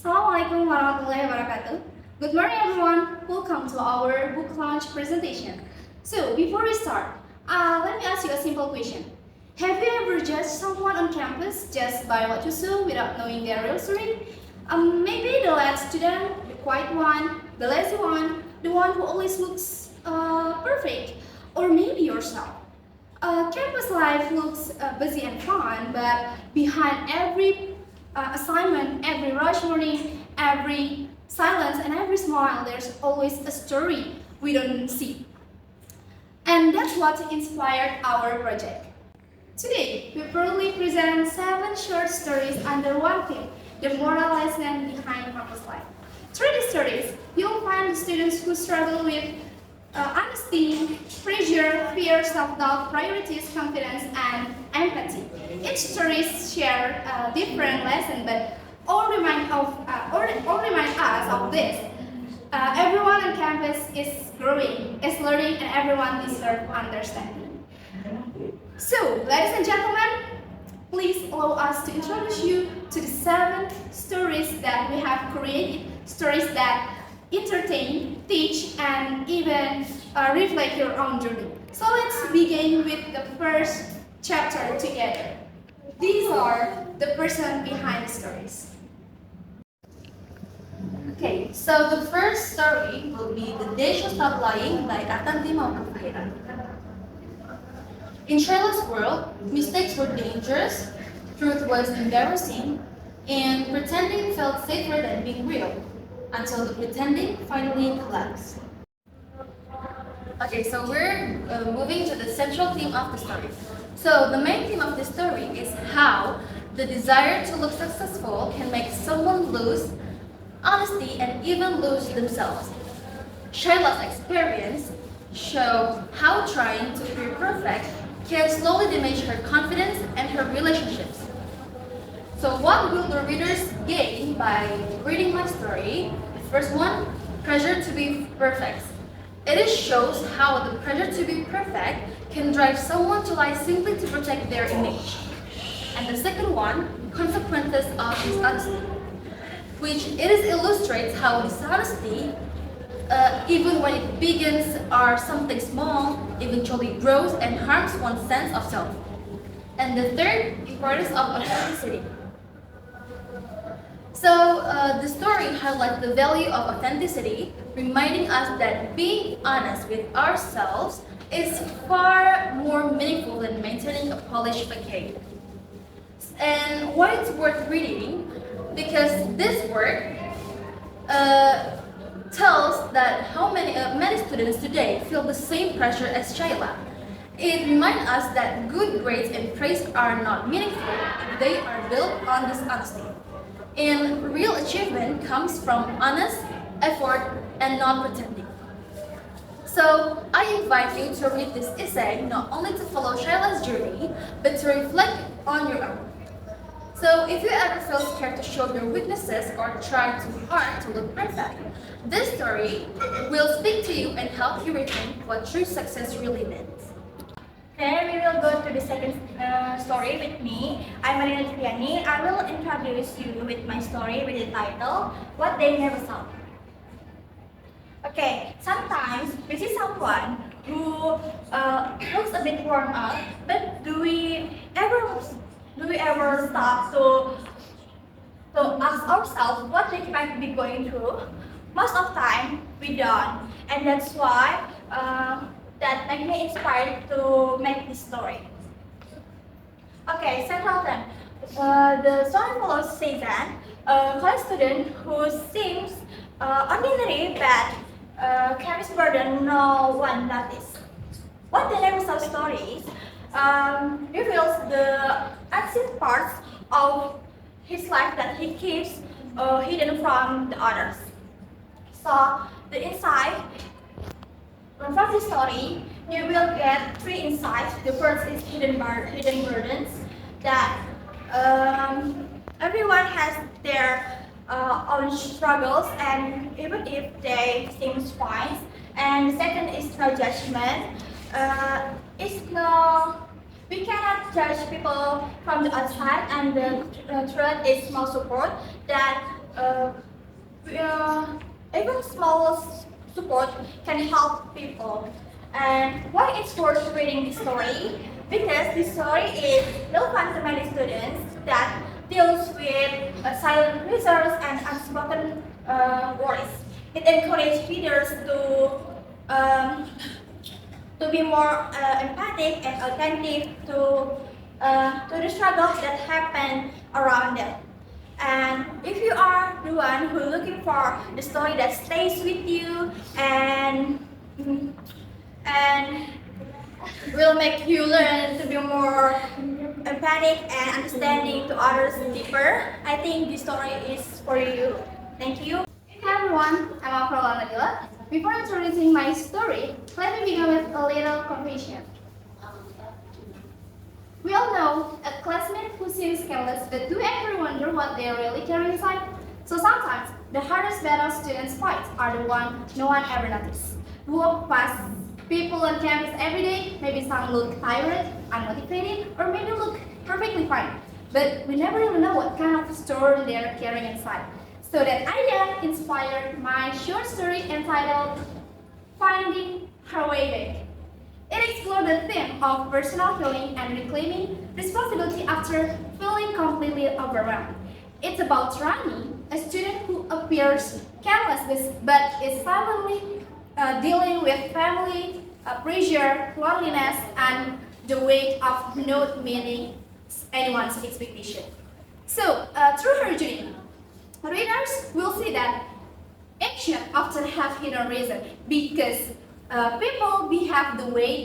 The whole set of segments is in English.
Assalamualaikum warahmatullahi wabarakatuh. Good morning, everyone. Welcome to our book launch presentation. So, before we start, let me ask you a simple question. Have you ever judged someone on campus just by what you saw without knowing their real story? Maybe the lad student, the quiet one, the lazy one, the one who always looks perfect, or maybe yourself. Campus life looks busy and fun, but behind every assignment, every rush morning, every silence, and every smile, there's always a story we don't see. And that's what inspired our project. Today, we proudly present 7 short stories under one theme, the moral lesson behind campus life. Through these stories, you'll find the students who struggle with honesty, pressure, fear, self-doubt, priorities, confidence, and empathy. Each story shares a different lesson, but all remind us of this. Everyone on campus is growing, is learning, and everyone deserves understanding. So, ladies and gentlemen, please allow us to introduce you to the 7 stories that we have created, stories that entertain, teach, and even reflect your own journey. So let's begin with the first chapter together. These are the person behind the stories. Okay, so the first story will be The Day She Stopped Lying by Artanty, Mawke, Fahira. In Charlotte's world, mistakes were dangerous, truth was embarrassing, and pretending felt safer than being real, until the pretending finally collapsed. Okay, so we're moving to the central theme of the story. So the main theme of the story is how the desire to look successful can make someone lose honesty and even lose themselves. Shaila's experience show how trying to be perfect can slowly damage her confidence and her relationships. So what will the readers gain by reading my story? The first one, pressure to be perfect. It shows how the pressure to be perfect can drive someone to lie simply to protect their image. And the second one, consequences of dishonesty, which illustrates how dishonesty, even when it begins or something small, eventually grows and harms one's sense of self. And the third, importance of authenticity. So the story highlights the value of authenticity, reminding us that being honest with ourselves is far more meaningful than maintaining a polished facade. And why it's worth reading? Because this work tells that how many students today feel the same pressure as Shaila. It reminds us that good grades and praise are not meaningful if they are built on dishonesty. And real achievement comes from honest effort and not pretending. So I invite you to read this essay not only to follow Shaila's journey, but to reflect on your own. So if you ever feel scared to show your weaknesses or try too hard to look perfect, this story will speak to you and help you rethink what true success really means. Then we will go to the second story with me. I'm Ardina Lutfiani. I will introduce you with my story with the title, What They Never Saw. Okay, sometimes we see someone who looks a bit warm up, but do we ever stop to ask ourselves what they might be going through? Most of the time, we don't, and that's why that made me inspired to make this story. Okay, central theme. The story follows Seizan, a college student who seems ordinary but carries burden no one noticed. What the Never Saw stories reveals the unseen parts of his life that he keeps hidden from the others. So the insight from this story, you will get 3 insights. The first is hidden burdens, that everyone has their own struggles, and even if they seem fine. And the second is no judgment. We cannot judge people from the outside, and the third is small support, that uh, even small support can help people. And why it's worth reading this story? Because this story is relevant to many students that deals with silent pleasures and unspoken worries. It encourages readers um, to be more empathic and authentic to the struggles that happen around them. And if you are the one who looking for the story that stays with you and will make you learn to be more empathic and understanding to others deeper, I think this story is for you. Thank you. Hi everyone, I'm Afra Nabilah. Before introducing my story, let me begin with a little confession. We all know a classmate who seems careless, but do ever wonder what they really carry inside? So sometimes, the hardest battles students fight are the ones no one ever notices. We walk past people on campus every day, maybe some look tired, unmotivated, or maybe look perfectly fine. But we never even know what kind of story they're carrying inside. So that idea inspired my short story entitled Finding Her Way Back. It explored the theme of personal healing and reclaiming responsibility after feeling completely overwhelmed. It's about Rani, a student who appears careless but is silently dealing with family pressure, loneliness, and the weight of not meeting anyone's expectation. So, through her journey, readers will see that action often have hidden reason because people behave the way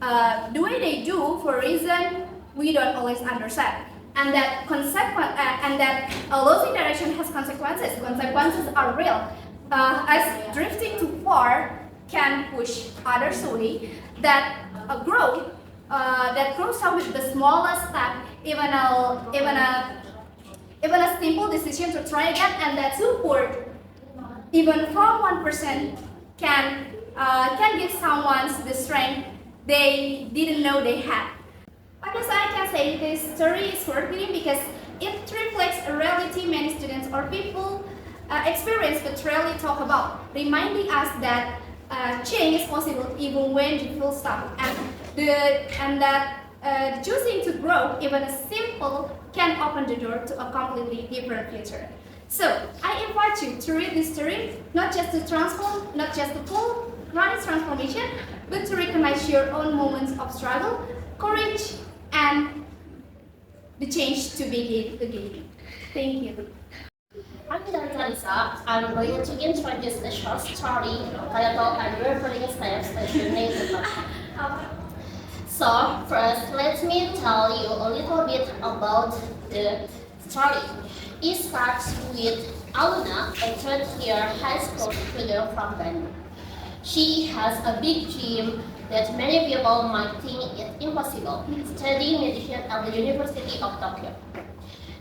they do for a reason we don't always understand, and that losing direction has consequences. Consequences are real, as drifting too far can push others away. That grows up with the smallest step, even a simple decision to try again, and that support, even from one person, can give someone the strength they didn't know they had. Because I can say this story is worth reading because it reflects a reality many students or people experience but rarely talk about, reminding us that change is possible even when you feel stuck, and that choosing to grow, even a simple, can open the door to a completely different future. So I invite you to read this story, not just to pull Rani's transformation, but to recognize your own moments of struggle, courage, and the change to begin again. Thank you. I'm Intan Tarisa. I'm going to introduce the short story titled Unwavering Steps that You Need to Take. So first, let me tell you a little bit about the story. It starts with Aluna, a third-year high school student from Bandung. She has a big dream that many people might think is impossible, studying medicine at the University of Tokyo.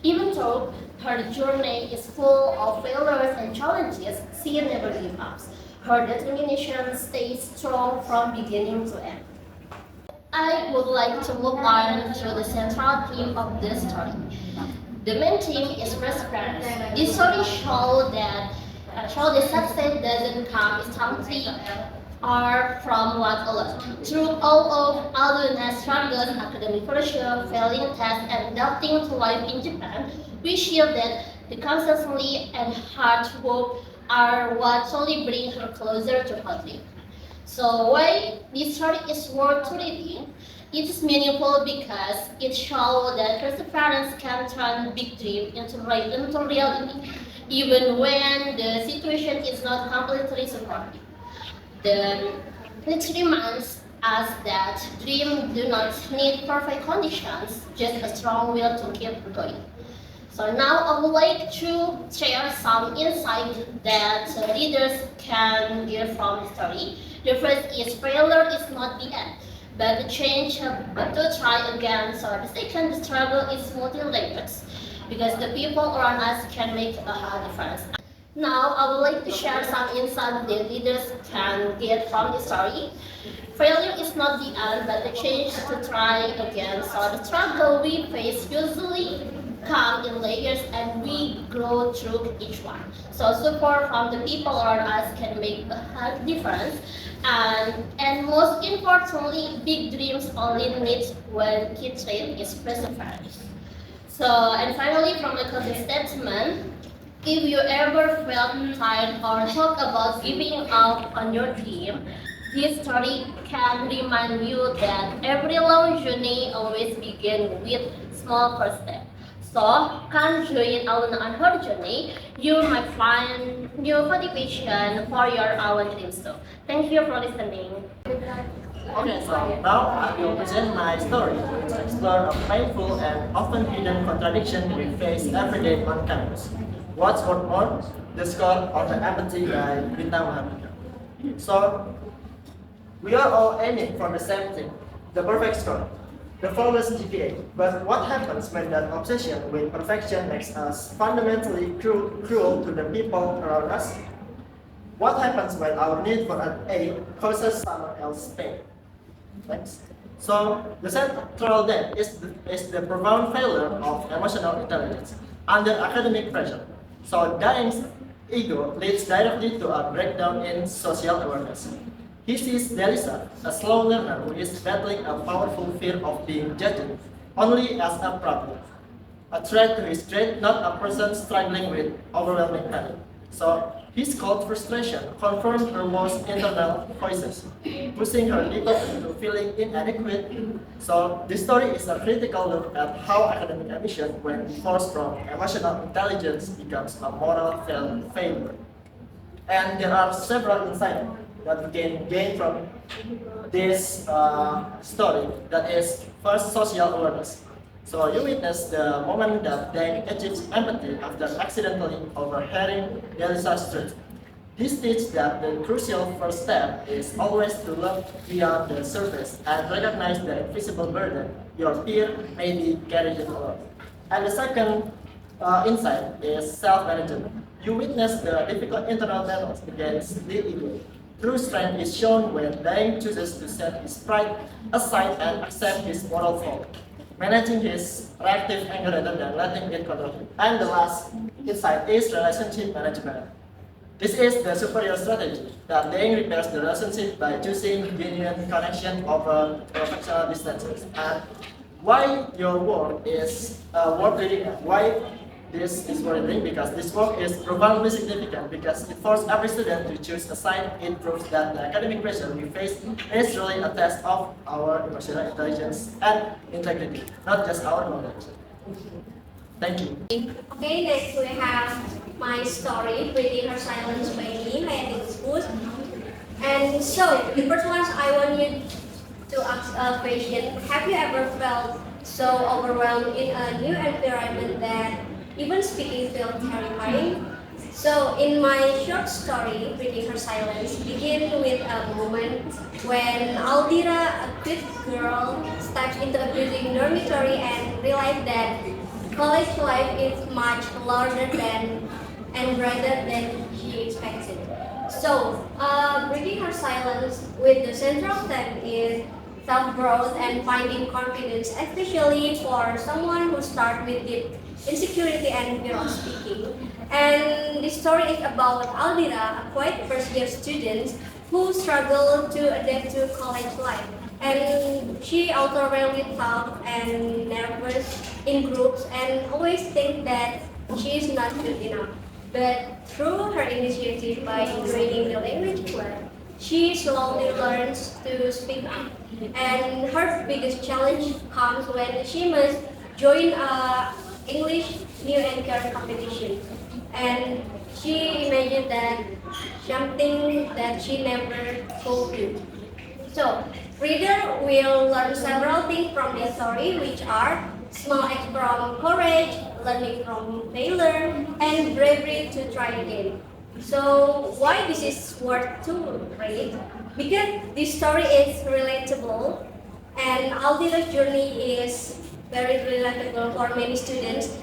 Even though her journey is full of failures and challenges, she never gives up. Her determination stays strong from beginning to end. I would like to move on to the central theme of this story. The main theme is perseverance. This story shows that success doesn't come instantly or from luck alone. Through all of Aluna's struggles, academic pressure, failing tests, and adapting to life in Japan, we feel that the consistency and hard work are what truly bring her closer to her dream. So why this story is worth reading? It is meaningful because it shows that perseverance can turn big dream into reality, even when the situation is not completely supportive. It reminds us that dreams do not need perfect conditions, just a strong will to keep going. So now I would like to share some insight that readers can get from the story. The first is failure is not the end, but the change to try again. So the second, the struggle is multi-layered because the people around us can make a difference. Now I would like to share some insight that readers can get from the story. Failure is not the end, but the change to try again. So the struggle we face usually come in layers and we grow through each one. So support from the people around us can make a difference. And most importantly, big dreams only need when kids rate is perseverance. So, and finally, from the closing statement, if you ever felt tired or thought about giving up on your dream, this story can remind you that every long journey always begins with small first step. So, come join on her journey. You might find new motivation for your own dreams too. Thank you for listening. Okay, so now I will present my story to explore a painful and often hidden contradiction we face every day on campus. What's worth more? The score of the empathy by Bintang Mahardika. So, we are all aiming for the same thing, the perfect score, the flawless GPA. But what happens when that obsession with perfection makes us fundamentally cruel to the people around us? What happens when our need for an A causes someone else pain? Next. So, the central then is the profound failure of emotional intelligence under academic pressure. So, dying ego leads directly to a breakdown in social awareness. He sees Delisa, a slow learner who is battling a powerful fear of being judged, only as a problem, a threat to his grade, not a person struggling with overwhelming panic. So, his cold frustration confirmed her most internal voices, pushing her deeper into feeling inadequate. So, this story is a critical look at how academic ambition, when forced from emotional intelligence, becomes a moral failure. And there are several insights that we can gain from this story. That is, first, social awareness. So you witness the moment that Deng achieves empathy after accidentally overhearing Delisa's truth. This teaches that the crucial first step is always to look beyond the surface and recognize the invisible burden your peer may be carrying alone. And the second insight is self-management. You witness the difficult internal battles against the ego. True strength is shown when Deng chooses to set his pride aside and accept his moral fault, managing his reactive anger rather than letting it control him. And the last insight is relationship management. This is the superior strategy that Deng repairs the relationship by choosing genuine connection over professional distances. And why your work is worth reading? Why this is worth reading? Because this work is profoundly significant because it forces every student to choose a side. It proves that the academic pressure we face is really a test of our emotional intelligence and integrity, not just our knowledge. Thank you. Okay, next we have my story, Breaking Her Silence by me, Hayatin Nufus. And so, the first one I want you to ask a question. Have you ever felt so overwhelmed in a new environment that even speaking feels terrifying? So, in my short story, Breaking Her Silence, begins with a moment when Aldira, a good girl, steps into a busy dormitory and realizes that college life is much larger than and brighter than she expected. So, Breaking Her Silence with the central theme is self-growth and finding confidence, especially for someone who starts with deep insecurity and fear of speaking. And this story is about Aldira, a quiet first-year student who struggled to adapt to college life. And she also really tough and nervous in groups and always think that she is not good enough. But through her initiative by joining the language club, she slowly learns to speak up. And her biggest challenge comes when she must join a English new anchor competition. And she imagined that something that she never could do. So, reader will learn several things from this story, which are small acts from courage, learning from failure, and bravery to try again. So, why this is worth to read? Because this story is relatable, and Aldira's journey is very relatable for many students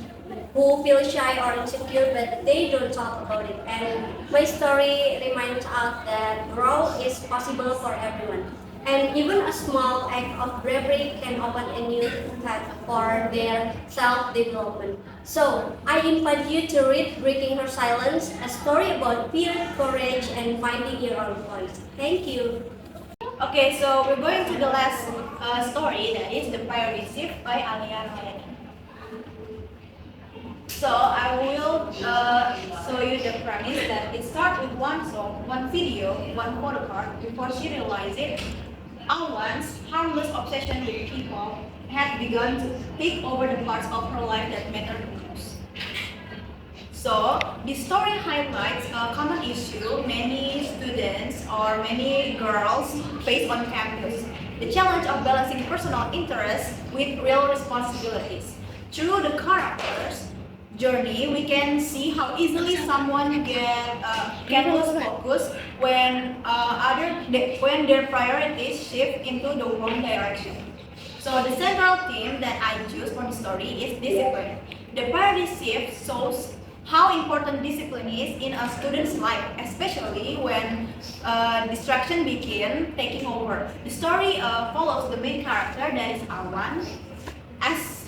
who feel shy or insecure, but they don't talk about it. And my story reminds us that growth is possible for everyone. And even a small act of bravery can open a new path for their self-development. So, I invite you to read Breaking Her Silence, a story about fear, courage, and finding your own voice. Thank you. Okay, so we're going to the last story, that is The Priority Shift by Aliyyah Ramadhani. So I will show you the premise that it starts with one song, one video, one photo card. Before she realized it, Awan's harmless obsession with K-pop had begun to take over the parts of her life that mattered most. So, this story highlights a common issue many students or many girls face on campus: the challenge of balancing personal interests with real responsibilities. Through the characters' journey, we can see how easily someone can lose focus when when their priorities shift into the wrong direction. So the central theme that I choose for the story is discipline. The priority shift shows how important discipline is in a student's life, especially when distraction begin taking over. The story follows the main character, that is Awan, as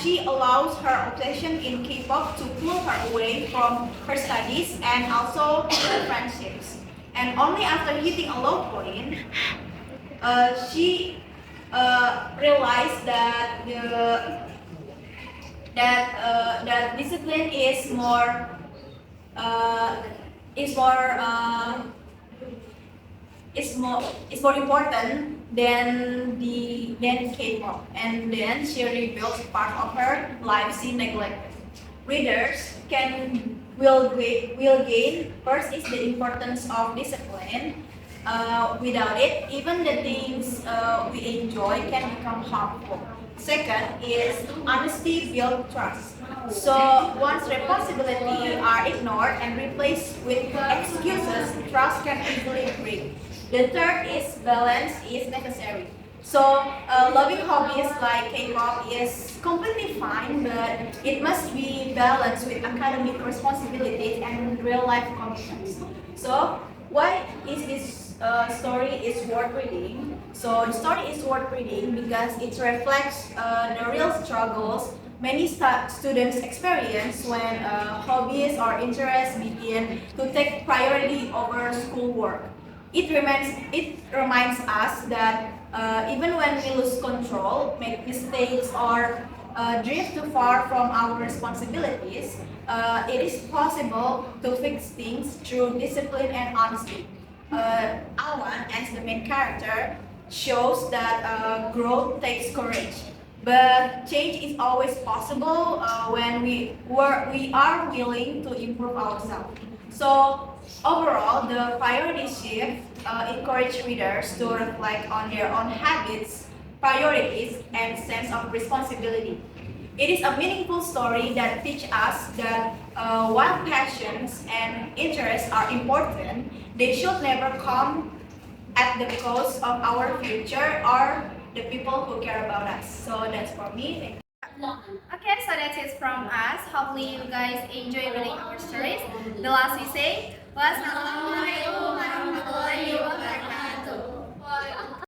she allows her obsession in K-pop to pull her away from her studies and also her friendships. And only after hitting a low point, she realized that that discipline is more important than K-pop, and then she rebuilds part of her life she neglected. Readers will gain first is the importance of discipline. Without it, even the things we enjoy can become harmful. Second is honesty builds trust. So once responsibilities are ignored and replaced with excuses, trust can easily break. The third is balance is necessary. So loving hobbies like K-pop is completely fine, but it must be balanced with academic responsibilities and real life commitments. So why is this story is worth reading? So the story is worth reading because it reflects the real struggles many students experience when hobbies or interests begin to take priority over schoolwork. It reminds us that even when we lose control, make mistakes, or drift too far from our responsibilities, it is possible to fix things through discipline and honesty. Awan, as the main character, shows that growth takes courage, but change is always possible when we are willing to improve ourselves. So overall, the priority shift encourage readers to reflect on their own habits, priorities, and sense of responsibility. It is a meaningful story that teaches us that while passions and interests are important, they should never come at the cost of our future or the people who care about us. So that's for me. Thank you. Okay, so that's it from us. Hopefully you guys enjoy reading our stories. The last we say, wassalamualaikum warahmatullahi wabarakatuh.